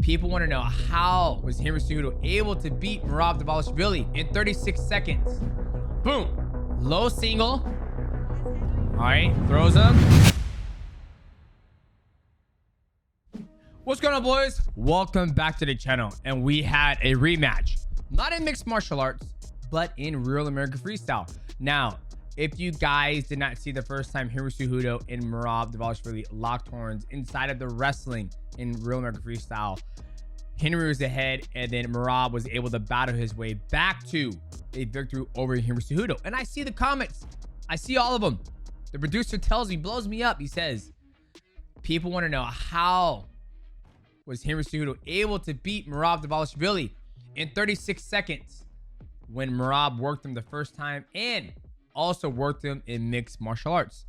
People want to know, how was Henry Cejudo able to beat Merab Dvalishvili in 36 seconds? Boom. Low single. All right. Throws him. What's going on, boys? Welcome back to the channel. And we had a rematch. Not in mixed martial arts, but in real American freestyle. Now, if you guys did not see the first time Henry Cejudo and Merab Dvalishvili locked horns inside of the wrestling in real American freestyle, Henry was ahead, and then Merab was able to battle his way back to a victory over Henry Cejudo. And I see the comments. I see all of them. The producer tells me, blows me up. He says, people want to know, how was Henry Cejudo able to beat Merab Dvalishvili in 36 seconds when Merab worked him the first time and also worked him in mixed martial arts?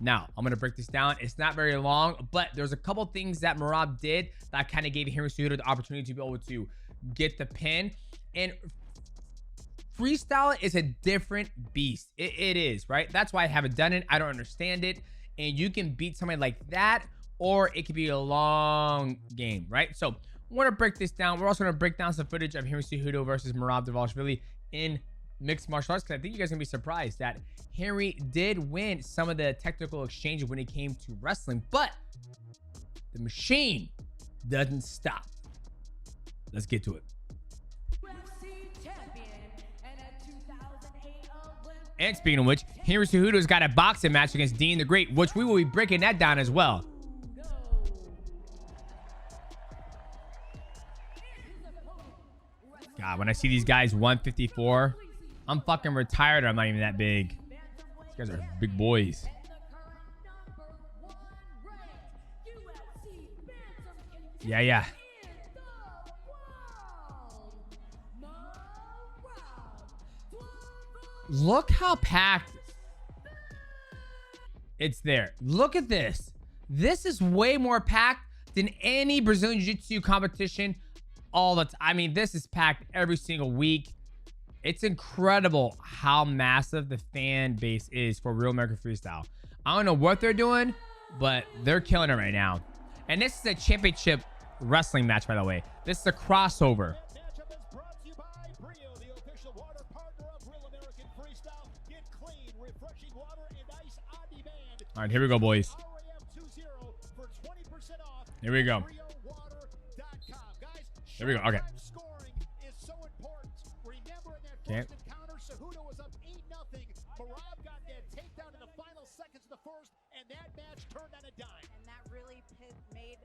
Now, I'm going to break this down. It's not very long, but there's a couple things that Merab did that kind of gave Henry Cejudo the opportunity to be able to get the pin. And freestyle is a different beast. It is, right? That's why I haven't done it. I don't understand it. And you can beat somebody like that, or it could be a long game, right? So I want to break this down. We're also going to break down some footage of Henry Cejudo versus Merab Dvalishvili in mixed martial arts, because I think you guys are gonna be surprised that Henry did win some of the technical exchanges when it came to wrestling, but the machine doesn't stop. Let's get to it. And speaking of which, Henry Cejudo's got a boxing match against Dean the Great, which we will be breaking that down as well. God, when I see these guys 154, I'm fucking retired, or I'm not even that big. These guys are big boys. Yeah. Look how packed it's there. Look at this. This is way more packed than any Brazilian Jiu-Jitsu competition all the time. I mean, this is packed every single week. It's incredible how massive the fan base is for real American freestyle. I don't know what they're doing, but they're killing it right now. And this is a championship wrestling match, by the way. This is a crossover. All right, here we go, boys. Here we go. Here we go. Okay. Okay. Cejudo was up 8-0. Merab got that takedown in the final seconds of the first, and that match turned on a dime. And that really made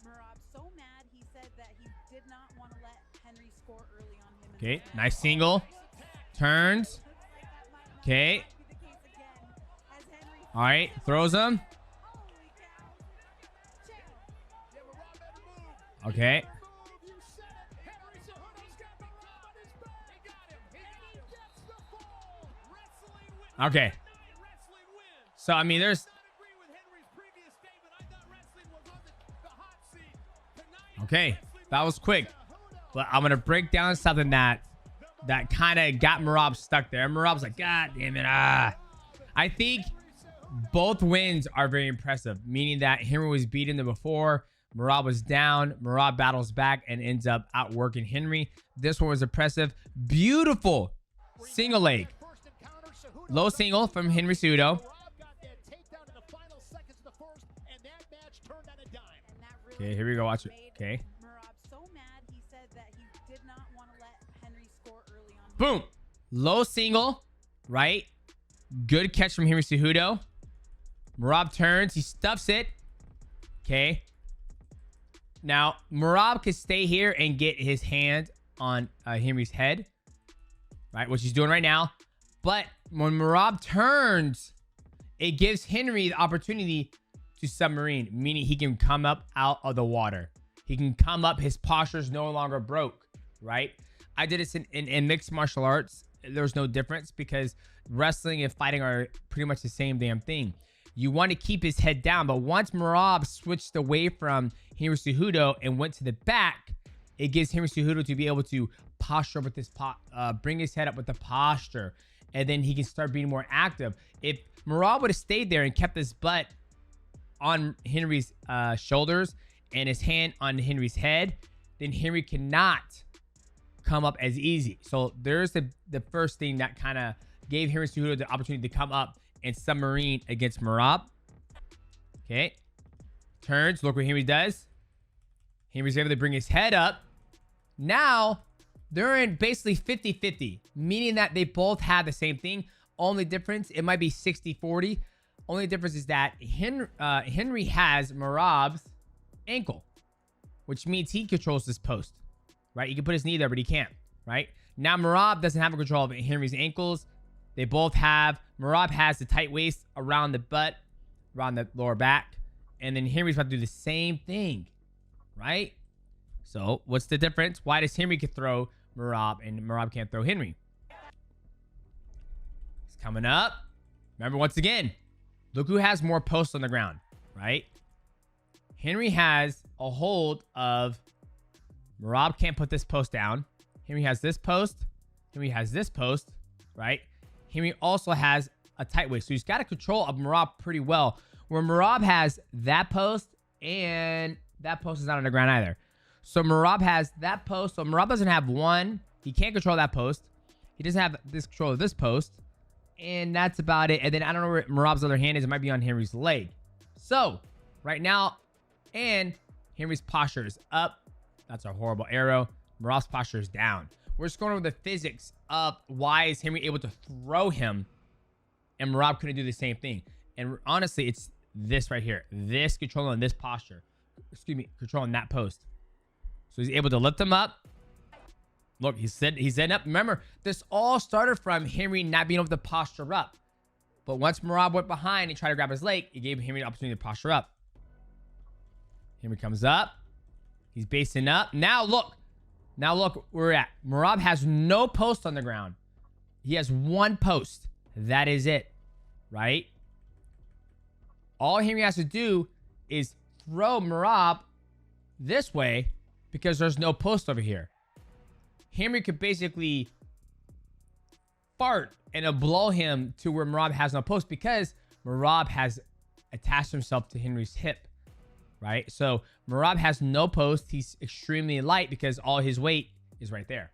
Merab so mad. He said that he did not want to let Henry score early on him. Okay, nice single. Turns. Okay. All right, throws him. Okay. Okay. So, I mean, there's... Okay, that was quick. But I'm going to break down something that kind of got Merab stuck there. Merab's like, God damn it. I think both wins are very impressive, meaning that Henry was beaten the before. Merab was down. Merab battles back and ends up outworking Henry. This one was impressive. Beautiful single leg. Low single from Henry Cejudo. Okay, here we go. Watch it. Okay. Boom. Low single. Right. Good catch from Henry Cejudo. Merab turns. He stuffs it. Okay. Now, Merab can stay here and get his hand on Henry's head. Right. Which he's doing right now. But when Merab turns, it gives Henry the opportunity to submarine, meaning he can come up out of the water. He can come up. His posture is no longer broke, right? I did this in mixed martial arts. There's no difference because wrestling and fighting are pretty much the same damn thing. You want to keep his head down, but once Merab switched away from Henry Cejudo and went to the back, it gives Henry Cejudo to be able to posture with this bring his head up with the posture, and then he can start being more active. If Merab would have stayed there and kept his butt on Henry's shoulders and his hand on Henry's head, then Henry cannot come up as easy. So there's the first thing that kind of gave Henry Cejudo the opportunity to come up and submarine against Merab. Okay. Turns. Look what Henry does. Henry's able to bring his head up. Now, they're in basically 50-50, meaning that they both have the same thing. Only difference, it might be 60-40. Only difference is that Henry has Merab's ankle, which means he controls this post, right? He can put his knee there, but he can't, right? Now, Merab doesn't have a control of Henry's ankles. They both have, Merab has the tight waist around the butt, around the lower back, and then Henry's about to do the same thing, right? So, what's the difference? Why does Henry can throw Merab and Merab can't throw Henry? It's coming up. Remember, once again, look who has more posts on the ground, right? Henry has a hold of Merab can't put this post down. Henry has this post. Henry has this post, right? Henry also has a tight waist. So he's got a control of Merab pretty well. Where Merab has that post and that post is not on the ground either. So Merab has that post. So Merab doesn't have one. He can't control that post. He doesn't have this control of this post. And that's about it. And then I don't know where Merab's other hand is. It might be on Henry's leg. So right now, and Henry's posture is up. That's a horrible arrow. Merab's posture is down. We're just going over the physics of why is Henry able to throw him and Merab couldn't do the same thing. And honestly, it's this right here. This controlling this posture. Excuse me, controlling that post. So he's able to lift him up. Look, he's setting up. Remember, this all started from Henry not being able to posture up. But once Merab went behind and tried to grab his leg, it gave Henry the opportunity to posture up. Henry comes up. He's basing up. Now look. Now look where we're at. Merab has no post on the ground. He has one post. That is it. Right? All Henry has to do is throw Merab this way because there's no post over here. Henry could basically fart and it'll blow him to where Merab has no post because Merab has attached himself to Henry's hip, right? So Merab has no post. He's extremely light because all his weight is right there,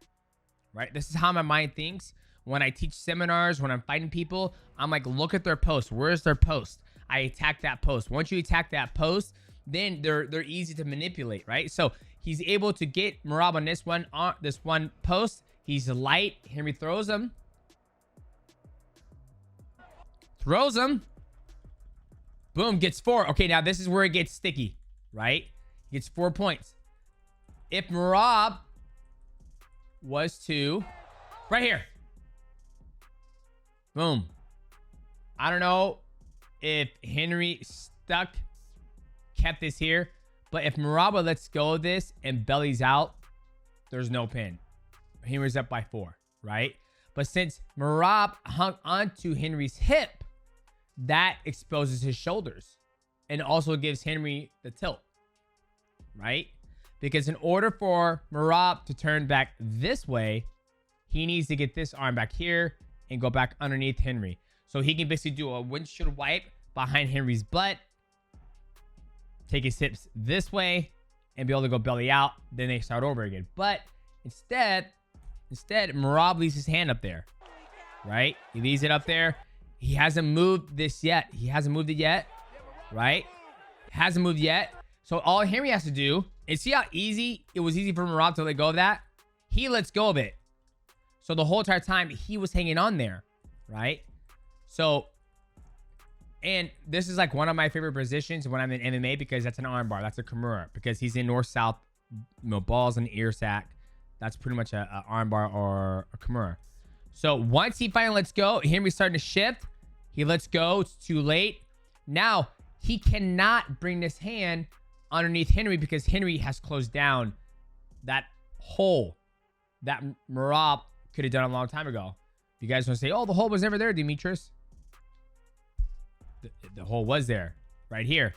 right? This is how my mind thinks. When I teach seminars, when I'm fighting people, I'm like, look at their post. Where's their post? I attack that post. Once you attack that post, then they're easy to manipulate, right? So he's able to get Merab on this one post. He's light. Henry throws him. Throws him. Boom, gets 4. Okay, now this is where it gets sticky, right? He gets 4 points. If Merab was to... Right here. Boom. I don't know if Henry kept this here. But if Merab lets go of this and bellies out, there's no pin. Henry's up by 4, right? But since Merab hung onto Henry's hip, that exposes his shoulders and also gives Henry the tilt, right? Because in order for Merab to turn back this way, he needs to get this arm back here and go back underneath Henry. So he can basically do a windshield wipe behind Henry's butt, take his hips this way, and be able to go belly out. Then they start over again. But instead, Merab leaves his hand up there, right? He leaves it up there. He hasn't moved this yet. He hasn't moved it yet, right? Hasn't moved yet. So all Henry has to do, and see how easy it was easy for Merab to let go of that? He lets go of it. So the whole entire time, he was hanging on there, right? So... And this is like one of my favorite positions when I'm in MMA because that's an arm bar. That's a Kimura because he's in north-south, balls and ear sack. That's pretty much a arm bar or a Kimura. So once he finally lets go, Henry's starting to shift. He lets go. It's too late. Now, he cannot bring this hand underneath Henry because Henry has closed down that hole that Merab could have done a long time ago. You guys want to say, oh, the hole was never there, Demetrious. The hole was there right here.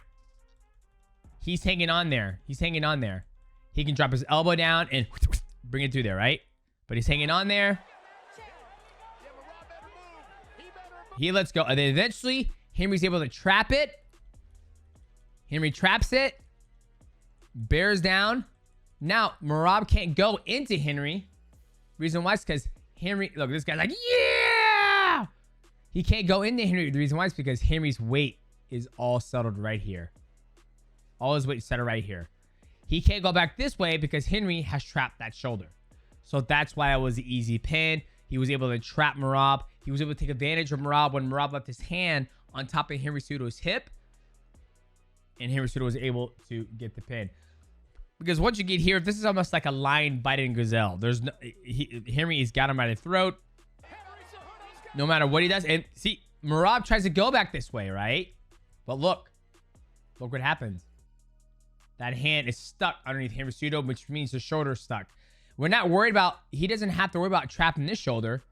He's hanging on there. He's hanging on there. He can drop his elbow down and bring it through there, right? But he's hanging on there. He lets go. And then eventually, Henry's able to trap it. Henry traps it. Bears down. Now, Merab can't go into Henry. Reason why is because Henry... Look, this guy's like, yeah! He can't go into Henry. The reason why is because Henry's weight is all settled right here. All his weight is settled right here. He can't go back this way because Henry has trapped that shoulder. So that's why it was an easy pin. He was able to trap Merab. He was able to take advantage of Merab when Merab left his hand on top of Henry Cejudo's hip. And Henry Cejudo was able to get the pin. Because once you get here, this is almost like a lion biting a gazelle. There's no... Henry's got him by the throat. No matter what he does. And see, Merab tries to go back this way, right? But look. Look what happens. That hand is stuck underneath Henry Cejudo, which means the shoulder is stuck. We're not worried about... He doesn't have to worry about trapping this shoulder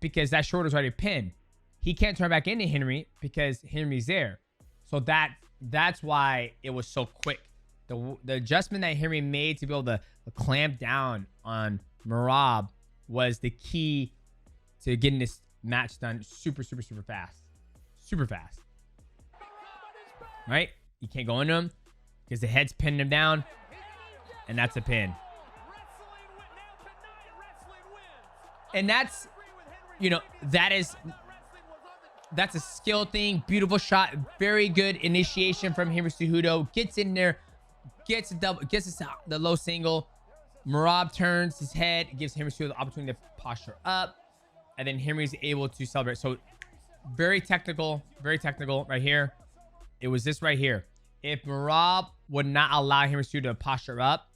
because that shoulder's already pinned. He can't turn back into Henry because Henry's there. So that's why it was so quick. The adjustment that Henry made to be able to clamp down on Merab was the key to getting this match done super, super, super fast. Super fast. Right? You can't go into him because the head's pinning him down. And that's a pin. And that's, you know, that's a skill thing. Beautiful shot. Very good initiation from Henry Cejudo. Gets in there. Gets the low single. Merab turns his head. Gives Henry Cejudo the opportunity to posture up. And then Henry's able to celebrate. So very technical right here. It was this right here. If Merab would not allow Henry Cejudo to posture up,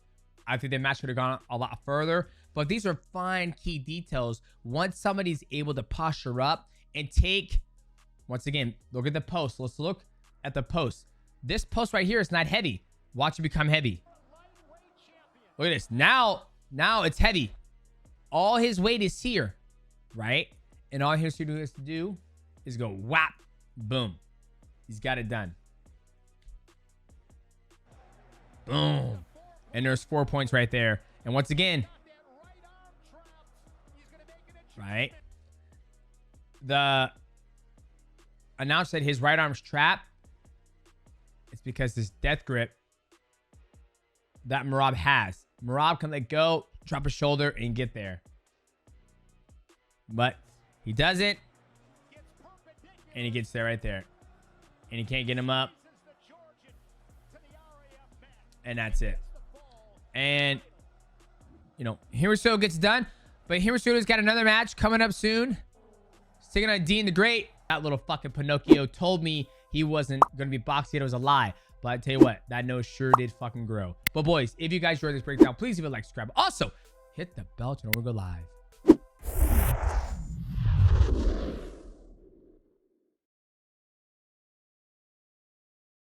I think the match would have gone a lot further. But these are fine key details. Once somebody's able to posture up and take, once again, look at the post. Let's look at the post. This post right here is not heavy. Watch it become heavy. Look at this. Now it's heavy. All his weight is here, right? And all Henry Cejudo has to do is go whap, boom. He's got it done. Boom. And there's 4 points right there. And once again, right? The announced that his right arm's trapped. It's because this death grip that Merab has. Merab can let go, drop his shoulder, and get there. But he doesn't. And he gets there right there. And he can't get him up. And that's it. And, you know, Henry Cejudo gets done. But Henry Cejudo's got another match coming up soon. He's taking on Dean the Great. That little fucking Pinocchio told me he wasn't going to be boxing. It was a lie. But I tell you what, that nose sure did fucking grow. But boys, if you guys enjoyed this breakdown, please leave a like, subscribe. Also, hit the bell to know we go live.